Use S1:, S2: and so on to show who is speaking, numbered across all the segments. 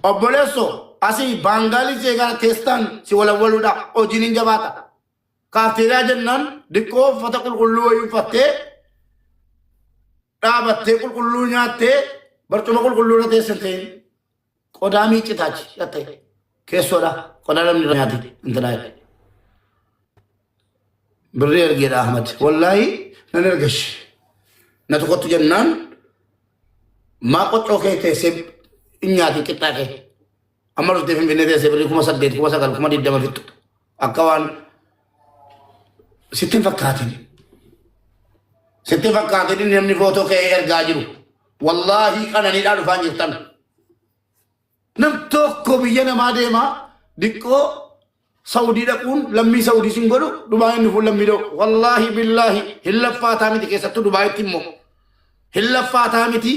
S1: Obbolesso asii Bangali jeegaa teestaan si wala waluudha hojiin jabaata. Kaafteeraa jennaan diqqoo uffata qulqulluu wayii uffattee dhaabattee qulqulluu nyaattee barcuma qulqulluu irra teessan ta'in qodaa miiccitaachi yatta'e keessoodha qodaa namni nyaati intalaa birrii ergeedha Ahmad wallaahi nan ergash na tokkottu jennaan maa qoccoo kee teessee nyaati qixxaa kee amma dhufte Finfinnee teessee birrii 8,000 9,000 20,000 fixxu akka waan sittin fakkaatin namni footoo kee ergaa jiru wallaahi qananiidhaa dhufaan jirtan nam tokko biyya namaa deemaa diqqoo Saudi dhaquun lammii Saudi sin godhu Dubaay inni fuun lammii dhaqu wallaahi billaahi hin laffaataa miti keessattuu Dubaayitti immoo hin laffaataa miti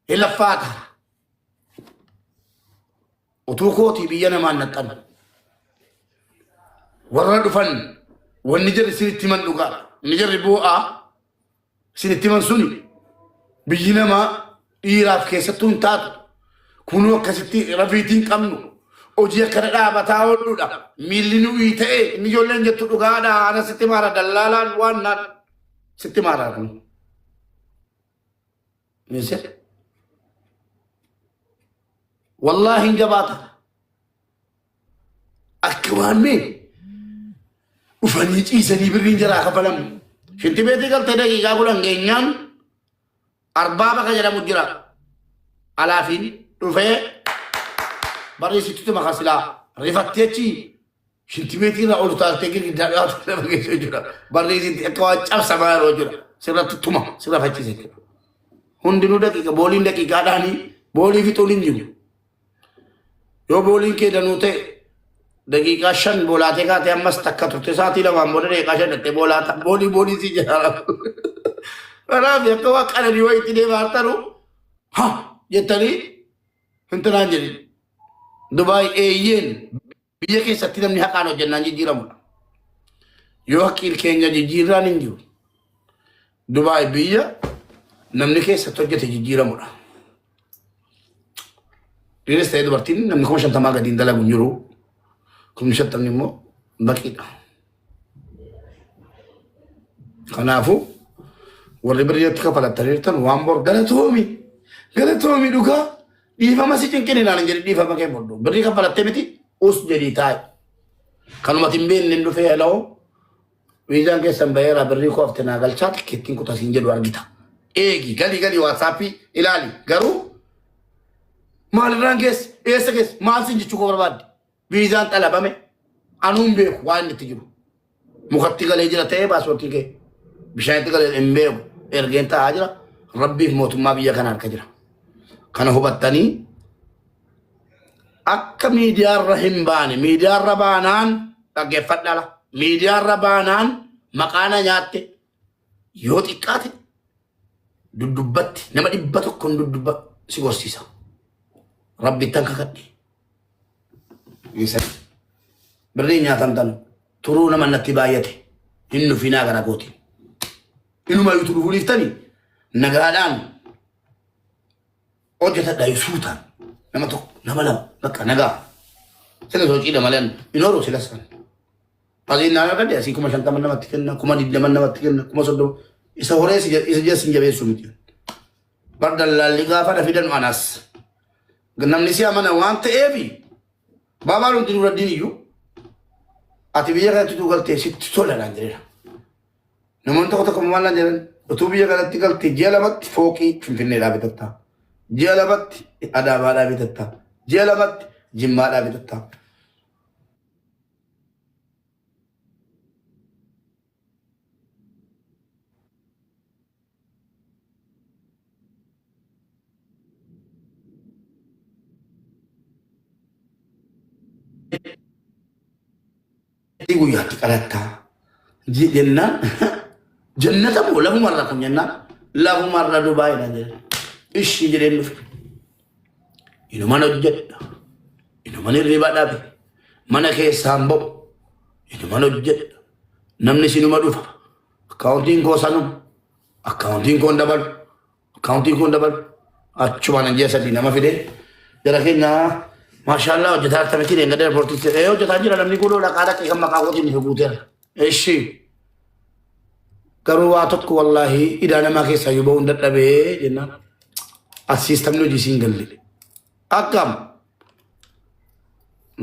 S1: hin laffaataa utuu kootii biyya namaan naxxan warra dhufan wanni jirri sinitti man dhugaa ni jirri bu'aa sinitti man suni biyyi namaa dhiiraaf keessattuu hin taatu kunuu akkasitti rafiitiin qabnu hojii akkana dhaabataa oolluudha miilli nuyi ta'e inni ijoolleen jettu dhugaadha ana sitti maara dallaalaan waan naan sitti maaraa kun mise wallaahi hin jabaata akka waan mee ufanii ciisanii birriin jaraa kafalamu shinti beetii galtee daqiiqaa bulan geenyaan arbaaba ka jedhamu jira alaafiin dhufee barreessituutu maqaa silaa rifatteechi shinti beetii irraa olu taatee girgiddaa dhiyaatu nama geessee jira barreessitti akka waan cabsamaa yeroo jira sirratti tuma sirra fachiise jira hundinuu daqiiqa booliin daqiiqaadhaanii boolii fixuun hin jiru yoo booliin kee danuu ta'e daqiiqaa 5 boolaatee kaatee ammas takka turte saatii lamaan booda daqiiqaa 5 dhattee boolaata boolii si jaara kanaaf akka waa qananii wayitti deemaa hartanu ha jettanii hintanaan jedhin Dubaay eeyyeen biyya keessatti namni haqaan hojjennaan jijjiiramudha yoo haqqiin keenya jijjiirraan hin jiru Dubaay biyya namni keessatti hojjete jijjiiramudha dhiiris ta'ee dubartiin namni 50 gadiin dalagu hin jiru 50 immoo baqiidha kanaafu warri birriitti kafalattaniirtan waan bor galatoomi dhugaa dhiifama si cinqini naan jedhi dhiifama kee boddoo birrii kafalattee miti us jedhii taa'e kanumati hin beekne dhufee heloo wiizaan keessan baheera birrii koofte naa galchaa tikkeettiin kutasiin jedhu argita eegi galii waatsaappii ilaali garuu maalirraan keessa eessa keessa maal sin jechuu koo barbaadde wiizaan xalabame anuun beeku waan inni itti jiru mukatti galee jira ta'ee paaspoortii kee bishaanitti galee hin beeku ergeen taa'aa jira rabbiif mootummaa biyya kana harka jira kana hubattanii akka miidiyaarra hin baane miidiyaarra baanaan dhaggeeffadhala miidiyaarra baanaan maqaana nyaatte yoo xiqqaate duddubbatti nama 100 dudubba si gorsiisa rabbi tan kakadhe isa birrii nyaatamtan turuu nama natti baay'ate hin nufinaa gara gooti inuma yuutu dhufuuniftanii nagaadhaan hojjetadha yusuutaan nama tokko nama lama bakka nagaa sila soociidha maleen inooruu sila san asiin naannoo gadde asii 50 namatti kenna 20 namatti kenna 30 isa horee isa jeessin jabeessuu miti bardallaalli gaafa dhafidan anas namni si amana waan ta'eefi baabaan hundi nurra diiniyyuu ati biyya kanatti tu galtee sitti toladhaan jedhedha namoonni tokko maalaan jedhan utuu biyya kanatti galtee ji'a lamatti fooqii Finfinneedhaa bitattaa ji'a lamatti Adaabaadhaa bitattaa ji'a lamatti Jimmaadhaa bitattaa guyyaatti qalattaa jennaan jannata moo lafumarra kun jennaan lafumarra Dubaayidha jedhe ishii jedheen dhufe inuman hojjedha inuman hirriba dhabe mana keessaan bo'u inuman hojjedha namni sinuma dhufa akkaawuntiin koo sanuma akkaawuntiin koo dabalu achumaan anjee sadii nama fide jara keenya maashaallah hojjetaa artamatti deengada airportiitti hojjetaa jira namni kun dhaqaa dhaqee kan maqaa kootiin fi guuteera eshi garuu waa tokko wallaahi idaa namaa keessaa yoo ba'uun dadhabee jennaan asiistamni hojii siin galle akkam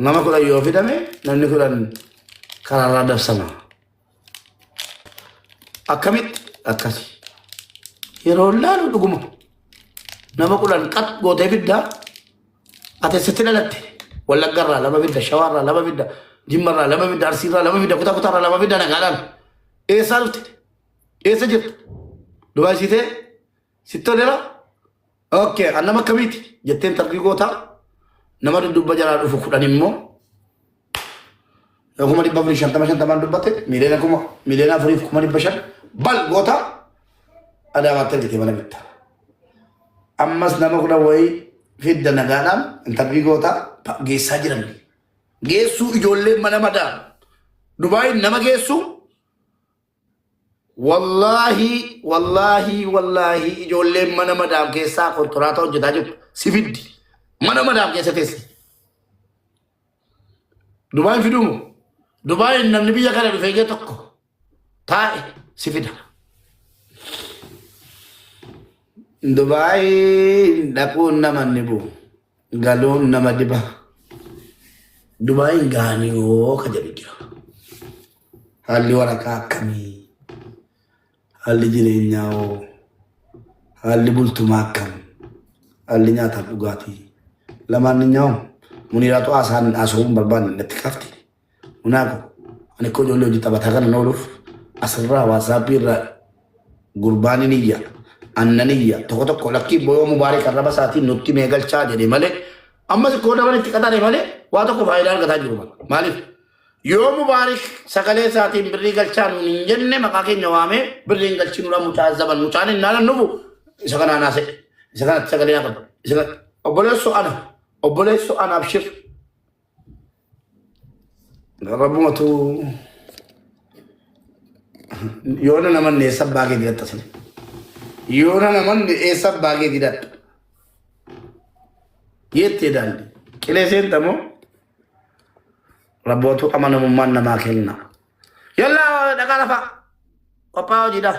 S1: nama kudhan yoo fidame namni kudhan karaarraa dabsama akkamitti akkasi yeroo laalu dhuguma nama kudhan qat gootee fiddaa ati sitti dhalatte wallaggarraa lama fidda shawaarraa lama fidda jimmarraa lama fidda arsiirraa lama fidda kutaa kutaarraa lama fidda nagaadhaan eessaa dhufte eessa jirtu dubaay siitee sittoleera okay annama akkamiiti jetteen tarbii gootaa nama dudubba jalaa dhufu kudhan immoo kuma dhibba afurii shantamaan dubbatte miliyoona afuriif kuma dhibba shan bal gootaa adaamaatti argite mana bitta ammas nama kudhan wayii fidda nagaadhaan tarbii gootaa geessaa jiran geessuu ijoollee mana madaa dubaay nama geessuu wallahi ijoollee mana madaam keessaa kontoraataa hojjetaa jirtu si fiddi mana madaam keessa teessi dubaay fidumu dubaay namni biyya kana dhufee jee tokko taa'e si fida dubaay dhaquun nama ni bu'u galuun nama diba dubaay gaanii yoo ka jedhu jira haalli waraqaa akkamii haalli jireenyaa hoo haalli bultumaa akkam haalli nyaataaf dhugaatii lamaanninyaa muniiraatu haasa'uun barbaanne natti kafti munaako ani ko ijoollee hojii taphataa kana nooluuf asirraa waasaapii irraa gurbaani niyya annaniyya tokko tokko lakkii boyoo mubaarik arraba isaatiin nutti meegalchaa jedhe malee ammas koo daban itti qaxare malee waa tokko faayidaa argataa jiru maaliif yoo mubaarik sagalee isaatiin birrii galchaa nuun hin jenne maqaa keenya waamee birriin galchinuudha mucaa zaban mucaan hin naanan nufu isa kanaa naase isa kanatti sagalee haa qabu isa kana obboleessu ana abshir rabbumatu yoona namanne eessa baagee didatta sini yoona namanne eessa baagee didatta yettee daandi qilee seentamoo Rabbotu amanamummaan namaa kenna. Yalla dhagaa lafa qophaa hojiidhaaf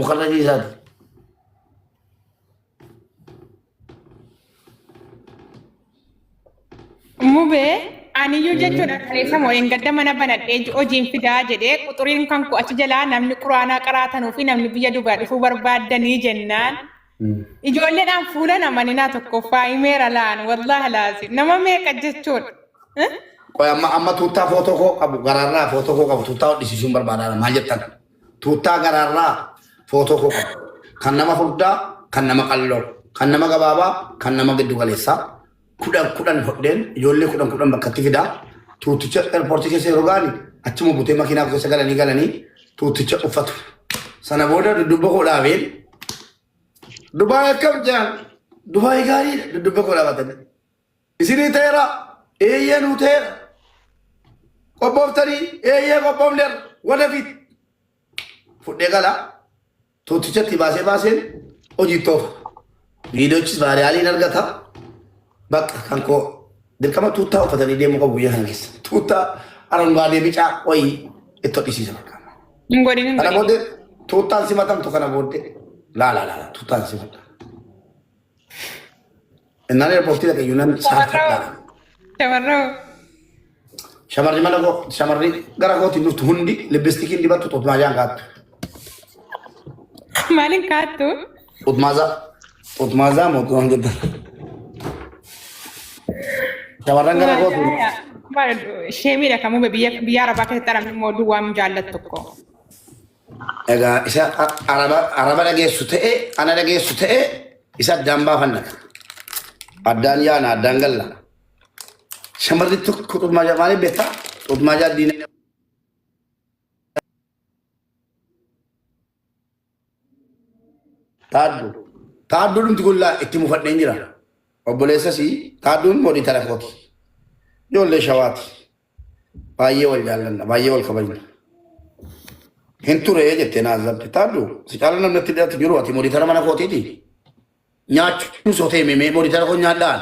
S1: mukarrajii isaati.
S2: Mubee aniyyuu jechuudha kaleessa moo gadda mana banadhee hojiin fidaa jedhee quxuriin kan ku achi jalaa namni quraanaa qaraatanuu fi namni biyya dugaa dhufuu barbaaddanii jennaan. Ijoolleedhaan fuula namanina tokkoffaa himeera laan wallaahi laasi nama meeqa jechuudha.
S1: Koi amma tuuttaa footoo koo qabu garaarraa footoo koo qabu tuuttaa hodhisiisuun barbaadaan maal jettan tuuttaa garaarraa footoo koo qabu kan nama furdaa kan nama qalloo kan nama gabaabaa kan nama giddu galeessaa kudhan hodheen ijoollee kudhan bakkatti fidaa tuuticha airportii keessa yeroo gaani achuma butee makiinaa keessa galanii tuuticha uffatu sana booda dudubba koo dhaabeen Dubaay akkam jaan Dubaay gaariidha dudubba koo dhaabatanii isinii ta'eera eeyyee nuu ta'eera qobbooftanii eeyyee qobboofneer wada fit fudhee gala tuutichatti baaseen hojii toofa viidiyoochis baariyaaliin argata bakka kan koo dirqama tuuttaa uffatanii deemuu qabu biyya kana keessa tuuttaa arangaadee bicaa wayii itti hodhisiisa kana booddee tuuttaan simatamtu kana booddee la tuuttaan simata innaan eerpoortii dhaqee yuunan saarfadhaa shamarri mana koo shamarri gara kootiin dhuftu hundi libbistikiin dibattu xutmaajaan kaattu.
S2: Maalin kaattu?
S1: Xutmaazaa mootummaan jedhan. Shamarran gara kootiin.
S2: Sheemiidha kamuu biyya arabaa keessatti arabni immoo duwwaa jaallattu tokko.
S1: Egaa isa araba dhageessu ta'e ana dhageessu ta'e isa addaan baafannaqa. Addaan yaana addaan galla. Shamarri tokko xutmaajaa maaliif beektaa? Xutmaajaa diinagdee. Taadduun nuti gullaa itti mufadheen jira. Obboleessas taadduun modii telefooti. Ijoollee shawaati. Baay'ee wal jaallanna, baay'ee wal kabajna. Hin ture jettee naazabde taaddu si caala namni itti dhiyaatu jiru ati modii tara mana kootiiti. nyaachuun sootee mee mooditara koo nyaadhaan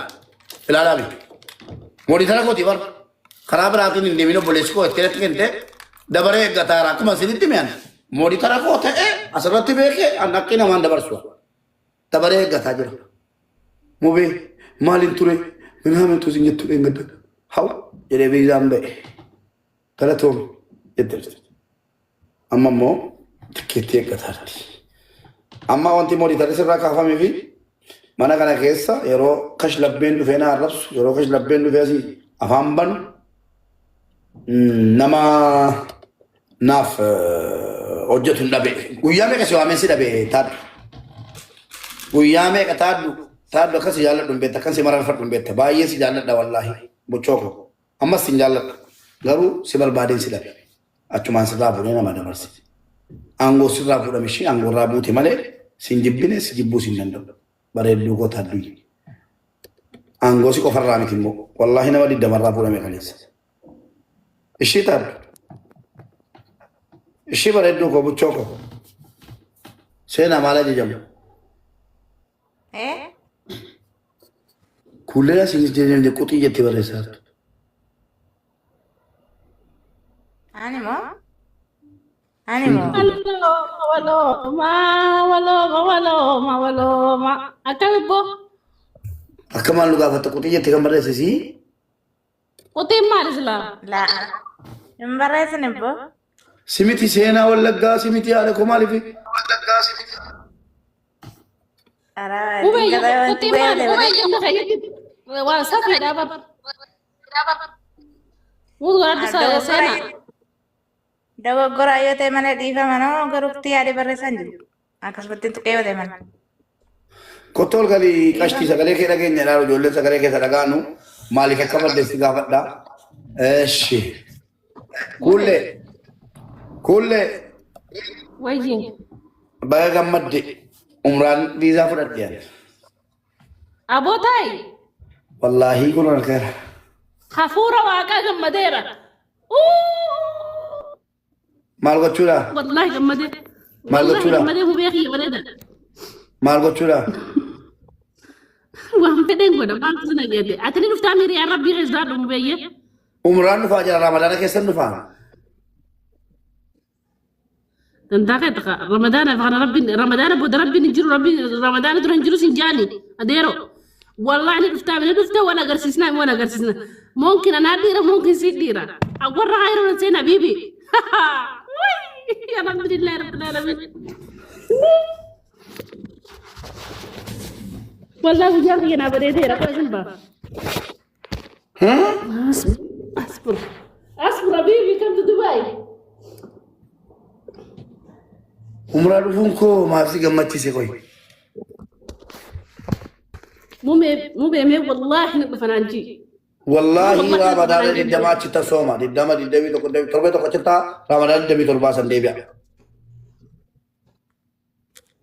S1: ilaalaa beeku. Mooditara kooti bar karaa biraatiin hin deemin obboleessi koo itti irratti kente dabaree eeggataara akkuma isinitti mi'an mooditara koo ta'ee asirratti beekee annaqqii namaan dabarsu dabaree eeggataa jira. Mubee maaliin ture minaamin tuusin jettu eeggadda haw jedhee biizaan ba'e galatoom jette amma immoo tikkeetti eeggataarti. Amma wanti mooditara sirraa kaafamee fi mana kana keessa yeroo kashlabbeen dhufee na arrabsu yeroo kashlabbeen dhufee asii afaan banu nama naaf hojjetu hin dhabe. Guyyaa meeqa si waamessi dhabe taaddu. Guyyaa meeqa taaddu akkas jaalladhu hin beekta akkas si mararfadhu hin beekta baay'ee si jaalladha wallaahi bochoo ko ammas si jaalladha garuu si barbaadeen si dhabe achumaan sirraa fuudhee nama dabarsite. Aangoo sirraa fuudhame ishii aangoo irraa buute malee sin jibbine si jibbuu sin danda'u. Bareedduu goota addunyi. Aangoo si qofarraa miti immoo wallaahi nama 20 fuudhame kaleessa. Ishii taaddu. Ishii bareedduu koo buchoo koo. Seenaa maal ajajamu? Kuulee asiin jijjiiranii quxii jettee barreessaa jirtu.
S3: Ani moo?
S1: Akka maal nu gaafatta quxii jettee kan barreessisii?
S4: Quxii maal isla?
S3: Laa. Hin barreessine boo?
S1: Simiti seenaa wallaggaa simiti haala koo maaliif?
S4: Quxii maal? Waa safiidhaa baba. Mutu garaadhi seenaa.
S3: Dogoggoraa yoo ta'e malee dhiifama noo garuutti yaadee barreessan jiru. Akkasumatti tuqee yoo ta'e malee.
S1: Kottool galii qashtii sagalee kee dhageenya ilaalu ijoolleen sagalee keessa dhagaanu maaliif akka balleessi gaafadhaa? Eeshi. Kuullee.
S4: Wayyiin.
S1: Baga gammadde umraan viizaa fudhadhe yaadde.
S4: Abootaay.
S1: Wallaahi kun harkeera.
S4: Hafuura waaqaa gammadeera.
S1: Maal gochuudha?
S4: Wallaahi gammadee.
S1: Maal gochuudha?
S4: Gammadee hubee kiyya bareeda.
S1: Maal gochuudha?
S4: Waan fedhen godha maal sana geedde. Ati ni dhuftaa miiri yaa rabbii keessaa dhumu beeyyee.
S1: Umraan dhufaa jira ramadaana keessan dhufaa.
S4: Dantaa kee taqa ramadaana faana rabbiin ramadaana booda rabbiin hin jiru rabbiin ramadaana dura hin jiru sin jaani adeero. Wallaahi ni dhuftaa ni dhuftaa waan agarsiisnaa waan agarsiisna. Mungkin anaa dhiira mungkin si dhiira. Warra hayroon seenaa biibi. Ya alhamdulillah rabbil alamin. Wallahi jangan kena beredar apa sumpah. Asbur. Asbur Habibi come to Dubai.
S1: Umrah dhufuun koo maaf si gammachiise koy.
S4: Mube me wallahi ni dhufananji.
S1: Wallahi Ramadaan diddamaa achitti sooma diddama diddamii tokko torbee tokko achitti Ramadaan 27 san deebi'a.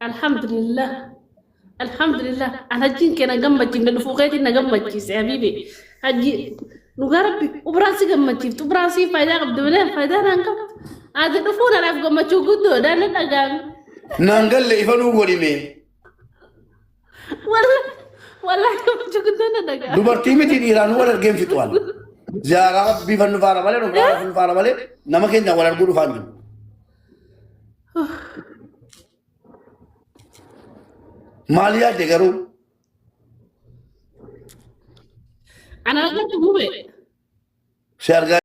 S4: Alhamdulillah. Alhamdulillah. Alhajjin kena gammachiin dhufuuqeetiin na gammachiise Habibi. Hajji dhugaa rabbi ubraasi gammachiiftu ubraasi faayidaa qabdu malee faayidaa naan qabdu. Ati dhufuun anaaf gammachuu guddoodhaan na dhagaame.
S1: Naan galle ifa nuu godhime.
S4: Wallahi gammachuu guddoo na dhagaame.
S1: Dubartii miti dhiiraan wal argeen fixuwal. Ziyaaraa rabbii fannu faana malee dhugaa fannu faana malee nama keenya wal arguu dhufaan jiru. Maal yaadde garuu?
S4: Ana argatu mube.
S1: Si argaa